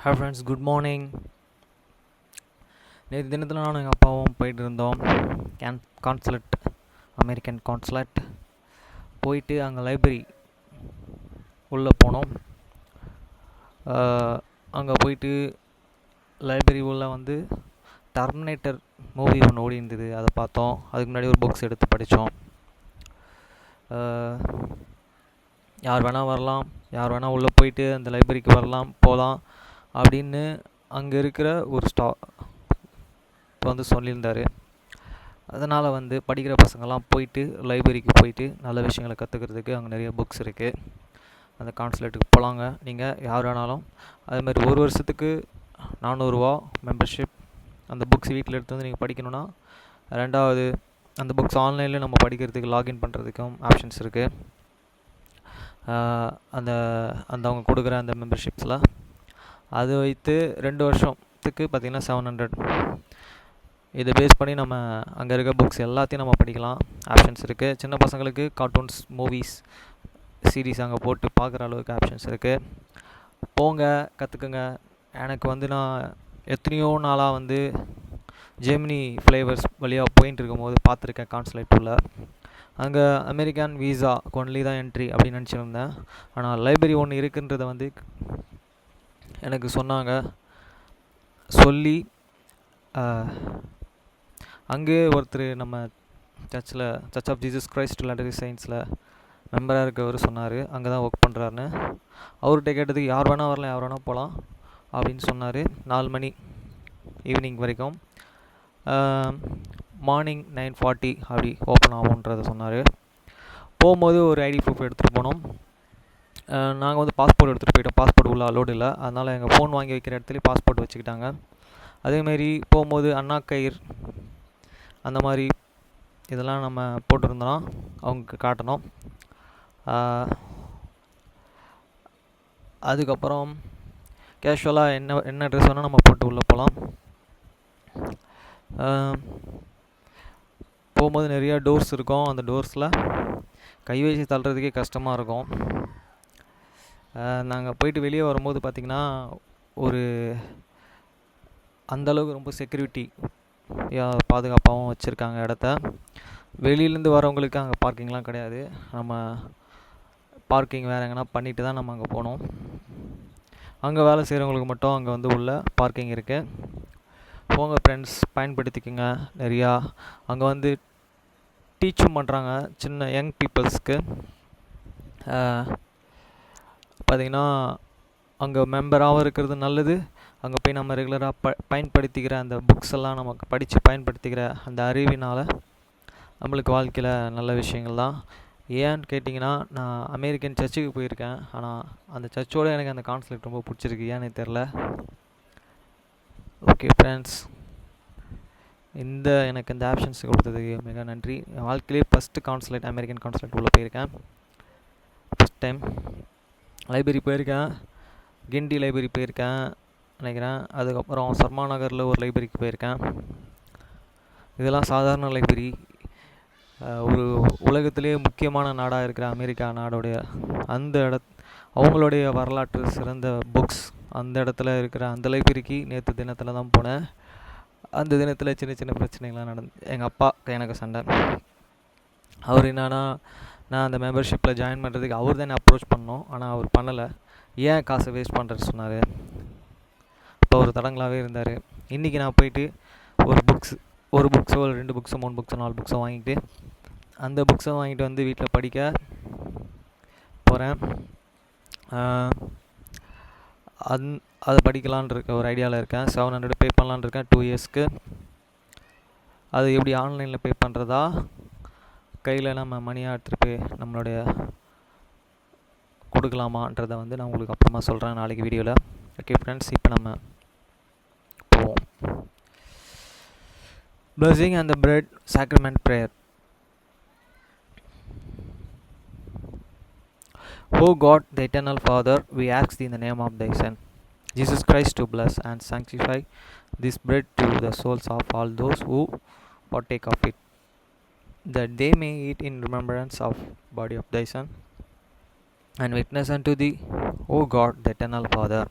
Hi friends, good morning. நேற்று தினத்தில் நானும் எங்கள் அப்பாவும் போயிட்டு இருந்தோம் கான்சுலேட், அமெரிக்கன் கான்சுலேட். போயிட்டு அங்கே லைப்ரரி உள்ளே போனோம். அங்கே போயிட்டு லைப்ரரி உள்ளே வந்து டெர்மினேட்டர் மூவி ஒன்று ஓடி இருந்தது, அதை பார்த்தோம். அதுக்கு முன்னாடி ஒரு புக்ஸ் எடுத்து படித்தோம். யார் வேணால் வரலாம், யார் வேணால் உள்ளே போயிட்டு அந்த லைப்ரரிக்கு போகலாம் அப்படின்னு அங்கே இருக்கிற ஒரு வந்து சொல்லியிருந்தார். அதனால் வந்து படிக்கிற பசங்கள்லாம் போயிட்டு லைப்ரரிக்கு போயிட்டு நல்ல விஷயங்களை கற்றுக்கிறதுக்கு அங்கே நிறைய புக்ஸ் இருக்குது. அந்த கான்சுலேட்டுக்கு போகலாங்க நீங்கள் யார் வேணாலும். அதுமாதிரி ஒரு வருஷத்துக்கு 400 ரூபா மெம்பர்ஷிப். அந்த புக்ஸ் வீட்டில் எடுத்து வந்து நீங்கள் படிக்கணுன்னா, ரெண்டாவது அந்த புக்ஸ் ஆன்லைனில் நம்ம படிக்கிறதுக்கு லாகின் பண்ணுறதுக்கும் ஆப்ஷன்ஸ் இருக்குது. அந்த அவங்க கொடுக்குற அந்த மெம்பர்ஷிப்ஸில் அது வைத்து 2 வருஷத்துக்கு பார்த்திங்கன்னா 700. இதை பேஸ் பண்ணி நம்ம அங்கே இருக்க புக்ஸ் எல்லாத்தையும் நம்ம படிக்கலாம். ஆப்ஷன்ஸ் இருக்குது. சின்ன பசங்களுக்கு கார்ட்டூன்ஸ், மூவிஸ், சீரீஸ் அங்கே போட்டு பார்க்குற அளவுக்கு ஆப்ஷன்ஸ் இருக்குது. போங்க, கற்றுக்குங்க. எனக்கு வந்து நான் எத்தனையோ நாளாக வந்து ஜெமினி ஃப்ளேவர்ஸ் வழியாக போயின்ட்டு இருக்கும்போது பார்த்துருக்கேன் கான்சுலேட்டில். அங்கே அமெரிக்கன் வீசா ஒன்லி தான் என்ட்ரி அப்படின்னு நினச்சிருந்தேன். ஆனால் லைப்ரரி ஒன்று இருக்குன்றதை வந்து எனக்கு சொன்னாங்க. சொல்லி அங்கே ஒருத்தர் நம்ம சர்ச் ஆஃப் ஜீசஸ் கிரைஸ்ட் லேட்டரி சயின்ஸில் மெம்பராக இருக்கவர் சொன்னார், அங்கே தான் ஒர்க் பண்ணுறாருன்னு. அவர்கிட்ட கேட்டதுக்கு யார் வேணால் வரலாம், யார் வேணால் போகலாம் அப்படின்னு சொன்னார். 4 மணி ஈவினிங் வரைக்கும். மார்னிங் 9:40 அப்படி ஓப்பன் ஆகும்ன்றதை சொன்னார். போகும்போது ஒரு ஐடி ப்ரூஃப் எடுத்துகிட்டு போனோம். நாங்கள் வந்து பாஸ்போர்ட் எடுத்துகிட்டு போயிட்டோம். பாஸ்போர்ட் உள்ள அலோடு இல்லை, அதனால் எங்கள் ஃபோன் வாங்கி வைக்கிற இடத்துல பாஸ்போர்ட் வச்சுக்கிட்டாங்க. அதேமாரி போகும்போது அண்ணா கயிறு அந்த மாதிரி இதெல்லாம் நம்ம போட்டிருந்தோன்னா அவங்க காட்டணும். அதுக்கப்புறம் கேஷுவலாக என்ன ட்ரெஸ் வேணால் நம்ம போட்டு உள்ளே போகலாம். போகும்போது நிறையா டோர்ஸ் இருக்கும். அந்த டோர்ஸில் கை வச்சு தள்ளுறதுக்கே கஷ்டமாக இருக்கும். நாங்கள் போயிட்டு வெளியே வரும்போது பார்த்திங்கன்னா ஒரு அந்தளவுக்கு ரொம்ப செக்யூரிட்டி பாதுகாப்பாகவும் வச்சுருக்காங்க இடத்த. வெளியிலேருந்து வரவங்களுக்கு அங்கே பார்க்கிங்லாம் கிடையாது. நம்ம பார்க்கிங் வேறு எங்கன்னா பண்ணிவிட்டு தான் நம்ம அங்கே போகணும். அங்கே வேலை செய்கிறவங்களுக்கு மட்டும் அங்கே வந்து உள்ள பார்க்கிங் இருக்குது. போங்க ஃப்ரெண்ட்ஸ், பயன்படுத்திக்கோங்க. நிறையா அங்கே வந்து டீச்சும் பண்ணுறாங்க சின்ன யங் பீப்புள்ஸ்க்கு. பார்த்திங்கன்னா அங்கே மெம்பராகவும் இருக்கிறது நல்லது. அங்கே போய் நம்ம ரெகுலராக பயன்படுத்திக்கிற அந்த புக்ஸ் எல்லாம் நமக்கு படித்து பயன்படுத்திக்கிற அந்த அறிவினால் நம்மளுக்கு வாழ்க்கையில் நல்ல விஷயங்கள் தான். ஏன்னு கேட்டிங்கன்னா, நான் அமெரிக்கன் சர்ச்சுக்கு போயிருக்கேன். ஆனால் அந்த சர்ச்சோடு எனக்கு அந்த கான்செப்ட் ரொம்ப பிடிச்சிருக்கு, ஏன்னு தெரில. ஓகே ஃப்ரெண்ட்ஸ், எனக்கு இந்த ஆப்ஷன்ஸ் கொடுத்ததுக்கு மிக நன்றி. என் வாழ்க்கையிலே ஃபஸ்ட்டு கான்சுலேட், அமெரிக்கன் கான்சுலேட் உள்ளே போயிருக்கேன். ஃபஸ்ட் டைம் லைப்ரரி போயிருக்கேன். கிண்டி லைப்ரரி போயிருக்கேன் நினைக்கிறேன். அதுக்கப்புறம் சர்மா நகரில் ஒரு லைப்ரரிக்கு போயிருக்கேன். இதெல்லாம் சாதாரண லைப்ரரி. ஒரு உலகத்திலே முக்கியமான நாடாக இருக்கிற அமெரிக்கா நாடோடைய அந்த அவங்களுடைய வரலாற்று சிறந்த புக்ஸ் அந்த இடத்துல இருக்கிற அந்த லைப்ரரிக்கு நேற்று தினத்தில் தான் போனேன். அந்த தினத்தில் சின்ன சின்ன பிரச்சனைகள்லாம் எங்கள் அப்பா எனக்கு சண்டை. அவர் என்னன்னா, நான் அந்த மெம்பர்ஷிப்பில் ஜாயின் பண்ணுறதுக்கு அவர் தான் அப்ரோச் பண்ணோம். ஆனால் அவர் பண்ணலை. ஏன் காசை வேஸ்ட் பண்ணுறேன்னு சொன்னார். இப்போ ஒரு தடங்களாகவே இருந்தார். இன்றைக்கி நான் போயிட்டு ஒரு புக்ஸோ 2 புக்ஸோ 3 புக்ஸோ 4 புக்ஸோ வாங்கிட்டு அந்த புக்ஸை வாங்கிட்டு வந்து வீட்டில் படிக்க போகிறேன். அதை படிக்கலான் இருக்க ஒரு ஐடியாவில் இருக்கேன். 700 பே பண்ணலான் இருக்கேன் 2 இயர்ஸ்க்கு. அது எப்படி ஆன்லைனில் பே பண்ணுறதா, கையில் நம்ம மணியாக எடுத்துகிட்டு போய் நம்மளுடைய கொடுக்கலாமான்றதை வந்து நான் உங்களுக்கு அப்புறமா சொல்கிறேன் நாளைக்கு வீடியோவில். ஓகே ஃப்ரெண்ட்ஸ், இப்போ நம்ம போவோம். Blessing and the bread, sacrament prayer. O God, the eternal Father, we ask thee in the name of thy Son, Jesus Christ, to bless and sanctify this bread to the souls of all those who partake of it, that they may eat in remembrance of body of thy Son, and witness unto thee, O God, the eternal Father,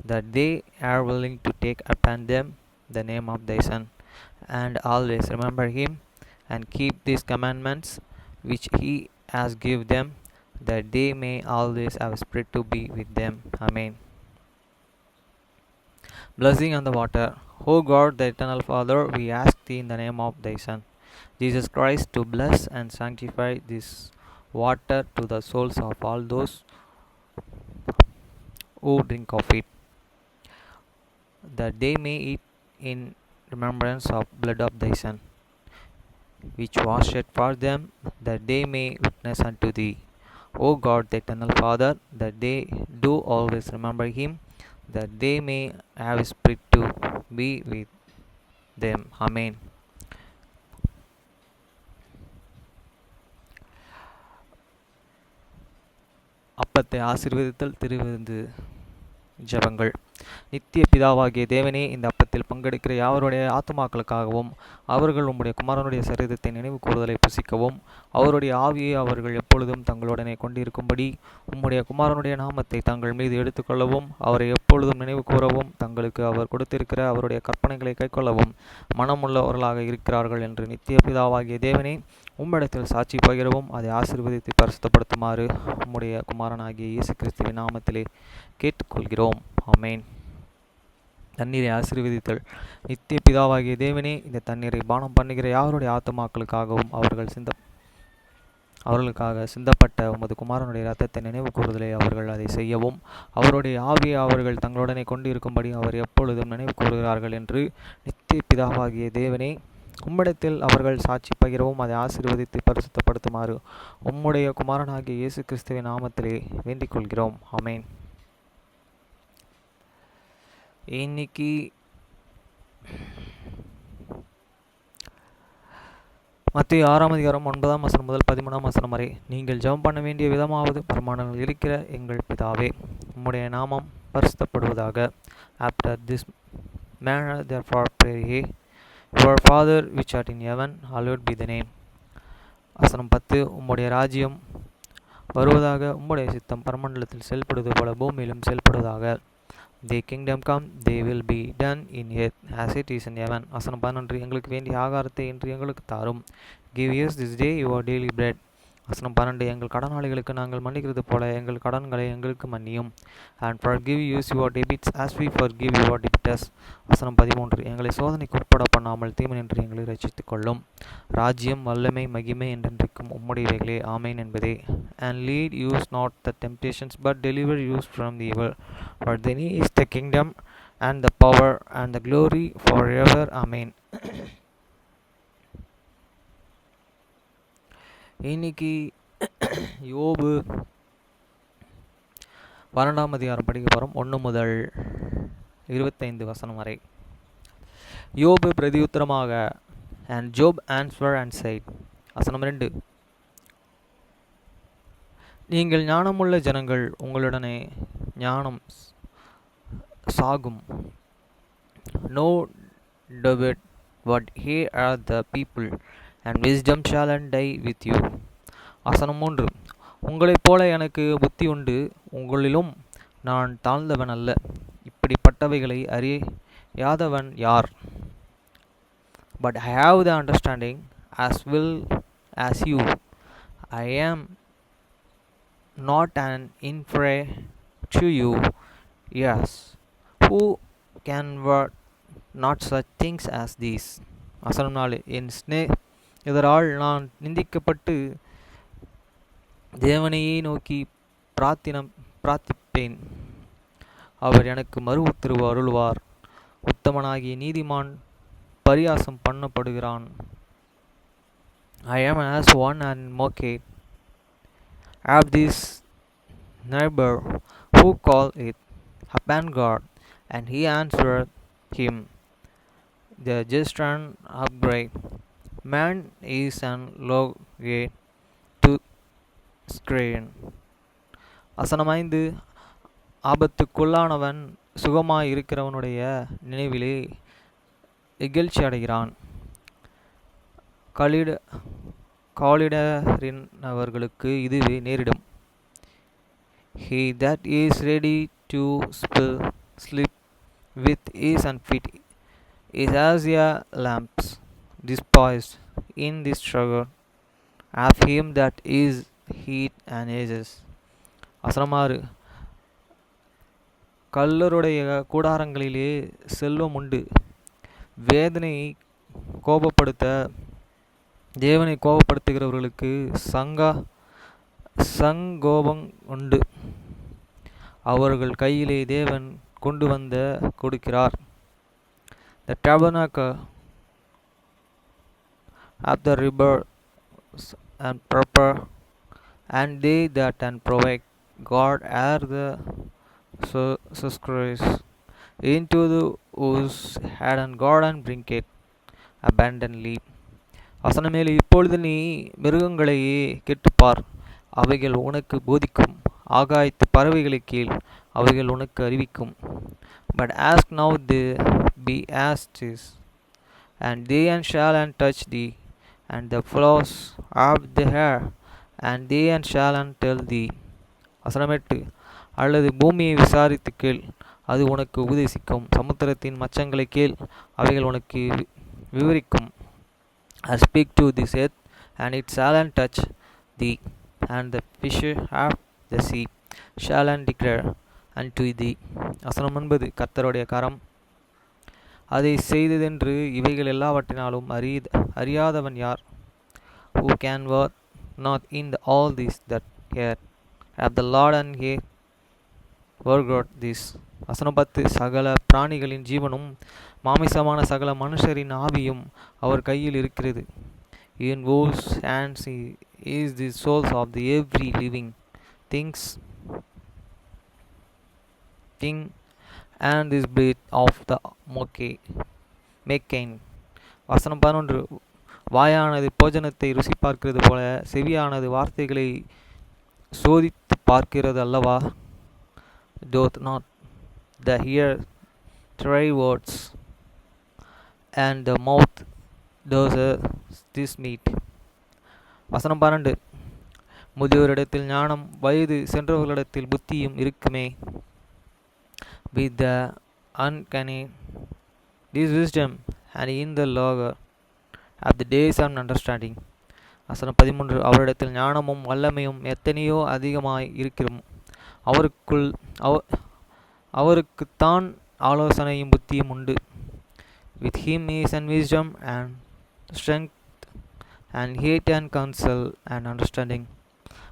that they are willing to take upon them the name of thy Son, and always remember him, and keep these commandments which he has given them, that they may always have spirit to be with them. Amen. Blessing on the water. O God, the eternal Father, we ask thee in the name of thy Son, Jesus Christ, to bless and sanctify this water to the souls of all those who drink of it, that they may eat in remembrance of blood of thy Son, which was shed for them, that they may witness unto thee. O God, the eternal Father, that they do always remember him, that they may have spirit to be with them. Amen. அப்பத்தை ஆசீர்வதித்தல் திருவிருந்து ஜெபங்கள். நித்திய பிதாவாகிய தேவனே, இந்த அப்பத்தில் பங்கெடுக்கிற யாவருடைய ஆத்துமாக்களுக்காகவும் அவர்கள் உம்முடைய குமாரனுடைய சரீரத்தை நினைவு கூறுதலை புசிக்கவும் அவருடைய ஆவியை அவர்கள் எப்பொழுதும் தங்களுடனே கொண்டிருக்கும்படி உம்முடைய குமாரனுடைய நாமத்தை தங்கள் மீது எடுத்துக்கொள்ளவும் அவரை எப்பொழுதும் நினைவு கூறவும் தங்களுக்கு அவர் கொடுத்திருக்கிற அவருடைய கற்பனைகளை கைக்கொள்ளவும் மனமுள்ளவர்களாக இருக்கிறார்கள் என்று நித்திய பிதாவாகிய தேவனே, உம்மிடத்தில் சாட்சி பகிரவும் அதை ஆசீர்வதித்து பரிசுத்தப்படுத்துமாறு உம்முடைய குமாரனாகிய இயேசு கிறிஸ்துவின் நாமத்திலே கேட்டுக்கொள்கிறோம். ஆமென். தண்ணீரை ஆசீர்வதித்தல். நித்திய பிதாவாகிய தேவனே, இந்த தண்ணீரை பானம் பண்ணுகிற யாருடைய ஆத்துமாக்களுக்காகவும் அவர்களுக்காக சிந்தப்பட்ட உமது குமாரனுடைய இரத்தத்தை நினைவு கூறுதலை அவர்கள் அதை செய்யவும் அவருடைய ஆவியை அவர்கள் தங்களுடனே கொண்டிருக்கும்படி அவர் எப்பொழுதும் நினைவு கூறுகிறார்கள் என்று நித்திய பிதாவாகிய தேவனே, உம்மிடத்தில் அவர்கள் சாட்சி பகிரவும் அதை ஆசீர்வதித்து பரிசுத்தப்படுத்துமாறு உம்முடைய குமாரனாகிய இயேசு கிறிஸ்துவின் நாமத்திலே வேண்டிக் கொள்கிறோம். ஆமென். இன்னைக்கு மத்திய 6ஆம் அதிகாரம் 9ஆம் வசனம் முதல் 13ஆம் வசனம் வரை. நீங்கள் ஜெபம் பண்ண வேண்டிய விதமாவது, பரமானங்கள் இருக்கிற எங்கள் பிதாவே, உம்முடைய நாமம் பரிசுத்தப்படுவதாக. After this manner therefore pray ye, your Father which art in heaven, hallowed be the name. வசனம் 10. உம்முடைய ராஜ்யம் வருவதாக, உம்முடைய சித்தம் பரமண்டலத்தில் செயல்படுவது போல பூமியிலும் செயல்படுவதாக. Thy kingdom come, they will be done in earth as it is in heaven. வசனம் 11. எங்களுக்கு வேண்டிய ஆகாரத்தை இன்று எங்களுக்கு தாரும். Give us this day your daily bread. வசனம் 12. எங்கள் கடனாளிகளுக்கு நாங்கள் மன்னிக்கிறது போல எங்கள் கடன்களை எங்களுக்கு மன்னியும். And forgive us your debts as we forgive your debtors. வசனம் 13. எங்களை சோதனைக்கு உட்பட பண்ணாமல் தீமையின்றி எங்களை ரட்சித்துக் கொள்ளும். ராஜ்யம், வல்லமை, மகிமை என்றென்றைக்கும் உம்முடையவைகளே. ஆமென் என்பதே. And lead us not the temptations, but deliver us from the evil. For thine is the kingdom and the power and the glory forever. Amen. இன்னைக்கு யோபு 12ஆம் அதிகாரம் படிக்க போகிறோம். 1 முதல் 25 வசனம் வரை. யோபு பிரதியுத்தரமாக, and Job answered and said. வசனம் 2. நீங்கள் ஞானமுள்ள ஜனங்கள், உங்களுடனே ஞானம் சாகும். No doubt what he are the people, and wisdom shall die with you. வசனம் 3. உங்களைப் போல எனக்கு புத்தி உண்டு, உங்களிலும் நான் தாழ்ந்தவன் அல்ல. இப்படிப்பட்டவைகளை அறியாதவன் யார்? But I have the understanding as well as you. I am not an inferior to you. Yes, who can work not such things as these? வசனம் 4. என் இதனால் நான் நிந்திக்கப்பட்டு தேவனையே நோக்கி பிரார்த்திப்பேன். அவர் எனக்கு மறு உத்தரவு அருள்வார். உத்தமனாகிய நீதிமான் பரியாசம் பண்ணப்படுகிறான். I am as one and mocked. Have this neighbor who call it upon God, and he answered him. The just and upright man is an logate to screen. வசனம் 5. ஆபத்துக்குள்ளானவன் சுகமாய் இருக்கிறவனுடைய நினைவிலே இகழ்ச்சி அடைகிறான். காலிடரினவர்களுக்கு இதுவே நேரிடும். He that is ready to spill sleep with ease and feet is as a lamps despised in the struggle of him that is heat and ages. வசனமாறு கள்ளருடைய கூடாரங்களிலே செல்வம் உண்டு, வேதனை கோபப்படுத்த தேவனை கோபப்படுத்துகிறவர்களுக்கு சங்கோபம் உண்டு. அவர்கள் கையிலே தேவன் கொண்டு வந்த கொடுக்கிறார். The tabernacle of the rebels and proper, and they that and provide God are the success into the whose had and God and bring it abundantly. வசனமேலே இப்பொழுது நீ மிருகங்களையே கேட்டுப்பார், அவைகள் உனக்கு போதிக்கும், ஆகாயத்து பறவைகளை கேள், அவைகள் உனக்கு அறிவிக்கும். But ask now they be asked is, and they and shall and touch thee, and the flowers of the hair, and they and shall and tell thee. வசனமேட்டு அல்லது பூமியை விசாரித்து கேள், அது உனக்கு உபதேசிக்கும், சமுத்திரத்தின் மச்சங்களை கேள், அவைகள் உனக்கு விவரிக்கும். I speak to this earth, and it shall and touch thee, and the fish of the sea shall and declare unto thee. வசனம் 9. கர்த்தருடைய கரம் அதை செய்ததென்று இவைகள் எல்லாவற்றினாலும் அறியாதவன் யார்? Who can work not in all this that hear have the Lord and hear forgot this. வசனம் 10. சகல பிராணிகளின் ஜீவனும் மாமிசமான சகல மனுஷரின் ஆவியும் அவர் கையில் இருக்கிறது. In whose hands is the souls of the every living thing and this breath of the making. வசனம் 11. வாயானது போஜனத்தை ருசி பார்க்கிறது போல செவியானது வார்த்தைகளை சோதித்து பார்க்கிறது அல்லவா? Doth not the ear try words, and the mouth does this meat. வசனம் 12. முதியோரிடத்தில் ஞானம், வயது சென்றவர்களிடத்தில் புத்தியும் இருக்குமே. With the uncanny this wisdom, and in the logger of the days of understanding. வசனம் 13. அவரிடத்தில் ஞானமும் வல்லமையும் எத்தனையோ அதிகமாய் இருக்கிறோம், அவருக்குத்தான் ஆலோசனையும் புத்தியும் உண்டு. With him is and wisdom and strength and hate and counsel and understanding.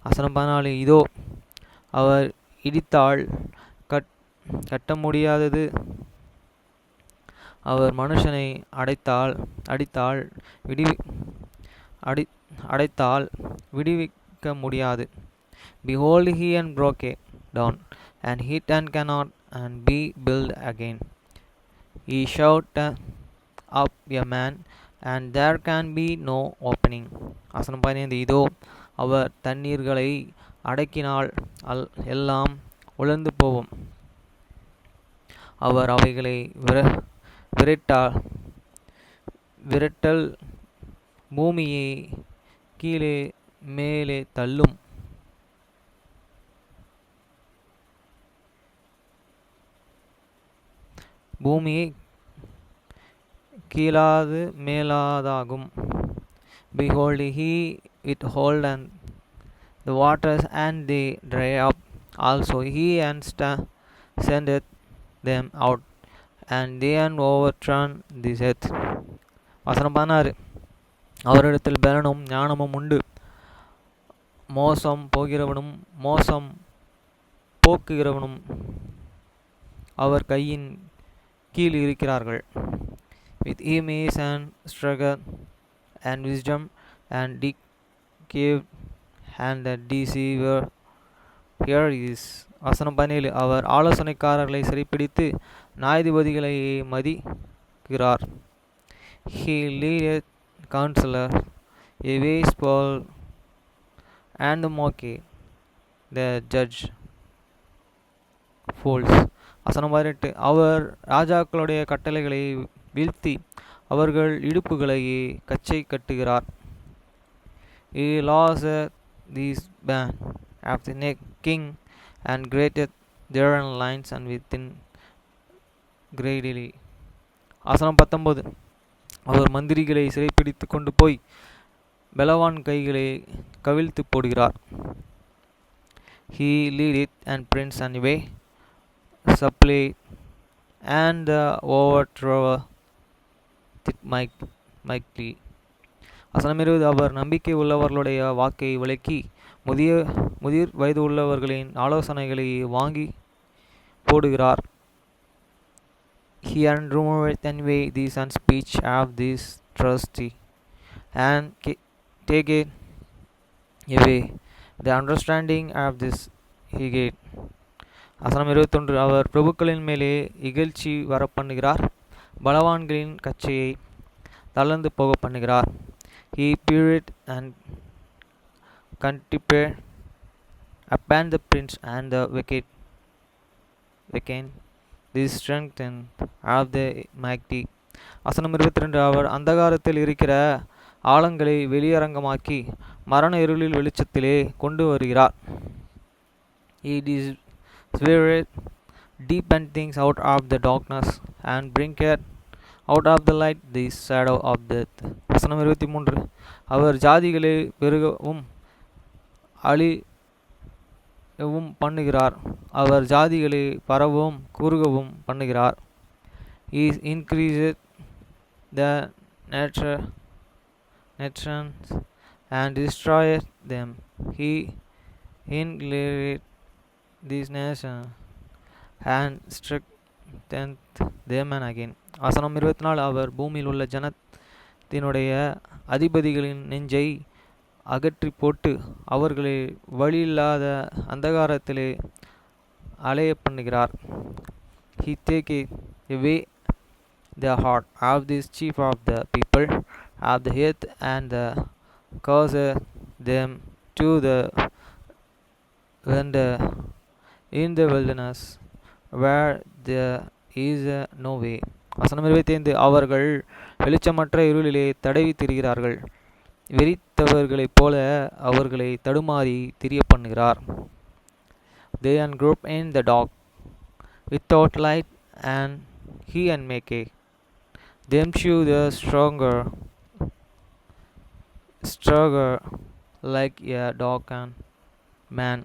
வசனம் 14. இதோ அவர் இடித்தால் கட்ட முடியாதது, அவர் மனுஷனை அடைத்தால் விடுவிக்க முடியாது. Behold, he and broke it down, and hit and cannot and be built again. He shut up a man, and there can be no opening. வசனம் 15. இதோ அவர் தண்ணீர்களை அடக்கினால் எல்லாம் உலர்ந்து போகும், அவர் அவைகளை விரட்டல் பூமியை கீழே மேலே தள்ளும். பூமியை கீழாது மேலாதாகும். Behold, he it hold and the waters, and they dry up. Also he and sendeth them out, and they and overturn this earth. வசனம் 16. அவரிடத்தில் பலனும் ஞானமும் உண்டு, மோசம் போக்குகிறவனும் அவர் கையின் கீழ் இருக்கிறார்கள். With him is and struggle and wisdom and deceive and the deceiver here is. வசனம் 17. அவர் ஆலோசனைக்காரர்களை சிறைப்பிடித்து நியாயாதிபதிகளை மதிக்கிறார். He leadeth counselor away spoil and the mockey the judge fools. வசனம் 18. அவர் ராஜாக்களுடைய கட்டளைகளை வீழ்த்தி அவர்கள் இடுப்புகளையே கச்சை கட்டுகிறார். He looseth these band of the neck king and grated their lines and within கிரேடிலி. வசனம் 19. அவர் மந்திரிகளை சிறைப்பிடித்து கொண்டு போய் பலவான் கைகளை கவிழ்த்து போடுகிறார். He leadeth and prince and away, supply and the overthrower mightily. வசனம் 20. அவர் நம்பிக்கை உள்ளவர்களுடைய வாக்கை விலக்கி முதிர் வயது உள்ளவர்களின் ஆலோசனைகளை வாங்கி போடுகிறார். He removeth and away these and speech of this trusty, and taketh away the understanding of this higate. வசனம் 21. அவர் பிரபுக்களின் மேலே இகழ்ச்சி வரப்பண்ணுகிறார், பலவான்களின் கச்சையை தளர்ந்து போக பண்ணுகிறார். He peereth and contempted upon the prince and the wicked, the strength of the mighty. வசனம் 22. அவர் அந்தகாரத்தில் இருக்கிற ஆழங்களை வெளியரங்கமாக்கி மரண இருளில் வெளிச்சத்திலே கொண்டு வருகிறார். He discovereth deep and things out of the darkness, and bringeth out of the light the shadow of death. வசனம் 23. அவர் ஜாதிகளை பெருகவும் அழியவும் பண்ணுகிறார், அவர் ஜாதிகளை பரவவும் குறுகவும் பண்ணுகிறார். He increaseth the nations and destroyeth them. He inheriteth these nations and strengtheneth them again. வசனம் 24. அவர் பூமியில் உள்ள ஜனத்தினுடைய அதிபதிகளின் நெஞ்சை அகற்றி போட்டு அவர்களை வழியில்லாத அந்தகாரத்திலே அலைய பண்ணுகிறார். He taketh away the heart of this chief of the people of the earth, and causeth them to the wander in the wilderness where there is no way. வசனம் 25. அவர்கள் வெளிச்சமற்ற இருளிலே தடவி திரிகிறார்கள், வெறித்தவர்களைப் போல அவர்களை தடுமாறி திரிய பண்ணுகிறார். They grope in the dark without light, and he maketh them shew the stronger like a darkened man.